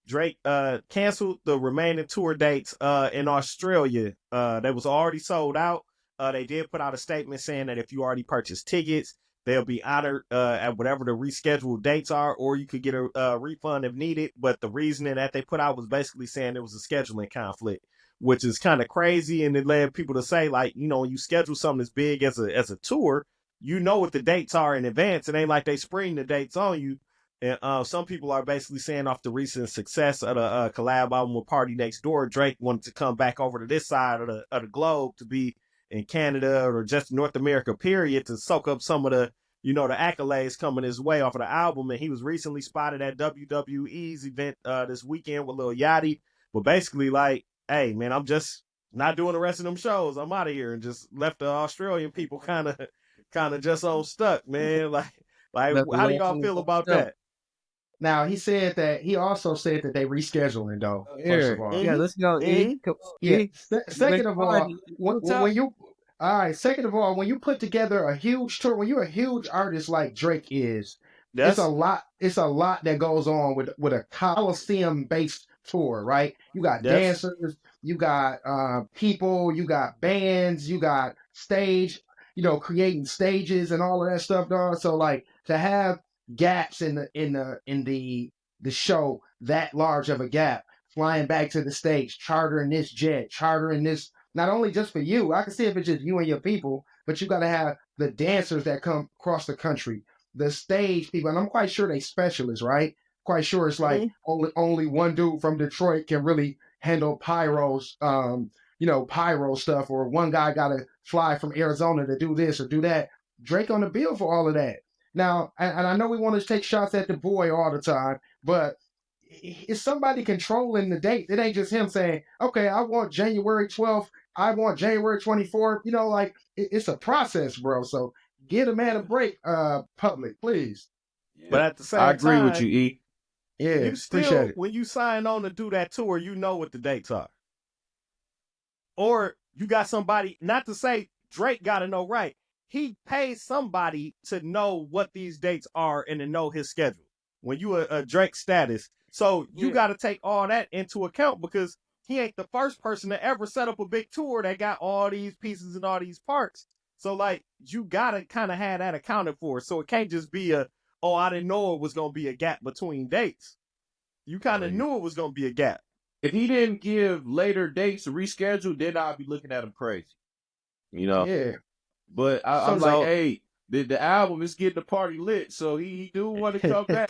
Drake canceled the remaining tour dates in Australia. They was already sold out. They did put out a statement saying that if you already purchased tickets, they'll be honored at whatever the rescheduled dates are, or you could get a refund if needed. But the reasoning that they put out was basically saying there was a scheduling conflict, which is kind of crazy, and it led people to say, like, when you schedule something as big as a tour, you know what the dates are in advance. It ain't like they spring the dates on you. And some people are basically saying off the recent success of the collab album with Party Next Door, Drake wanted to come back over to this side of the globe to be in Canada or just North America, period, to soak up some of the accolades coming his way off of the album. And he was recently spotted at WWE's event this weekend with Lil Yachty. But basically, like, hey, man, I'm just not doing the rest of them shows. I'm out of here, and just left the Australian people kind of just on stuck, man. Like, Left a how do little y'all honey feel on about the that? Now he also said that they rescheduling though. First of here. all, Yeah, Mm-hmm. let's go. Mm-hmm. yeah. E. You been Second of quiet. all, You talk. when you all right. Second of all, when you put together a huge tour, when you're a huge artist like Drake is, it's a That's lot. It's a lot that goes on with a Coliseum based tour, right? You got that's dancers, you got people, you got bands, you got stage, creating stages and all of that stuff, dog. So like to have gaps in the show, that large of a gap, flying back to the States, chartering this jet, chartering this, not only just for you. I can see if it's just you and your people, but you got to have the dancers that come across the country, the stage people, and I'm quite sure they specialists, right? Quite sure it's like mm-hmm. only one dude from Detroit can really handle pyro stuff, or one guy got to fly from Arizona to do this or do that. Drake on the bill for all of that. Now, and I know we want to take shots at the boy all the time, but is somebody controlling the date? It ain't just him saying, okay, I want January 12th, I want January 24th. Like it's a process, bro. So give a man a break, public, please. But Yeah, at the I same agree with time, you, E. Yeah, you appreciate still, it. when you sign on to do that tour, you know what the dates are. Or you got somebody, not to say Drake got to know, right? He pays somebody to know what these dates are and to know his schedule when you a Drake status. So you Yeah. got to take all that into account, because he ain't the first person to ever set up a big tour that got all these pieces and all these parts. So like you gotta kind of have that accounted for. So it can't just be oh, I didn't know it was gonna be a gap between dates. You kind of knew it was gonna be a gap. If he didn't give later dates to reschedule, then I'd be looking at him crazy. You know. Yeah. But I'm So like, So hey, the album is getting the party lit, so he do want to come back.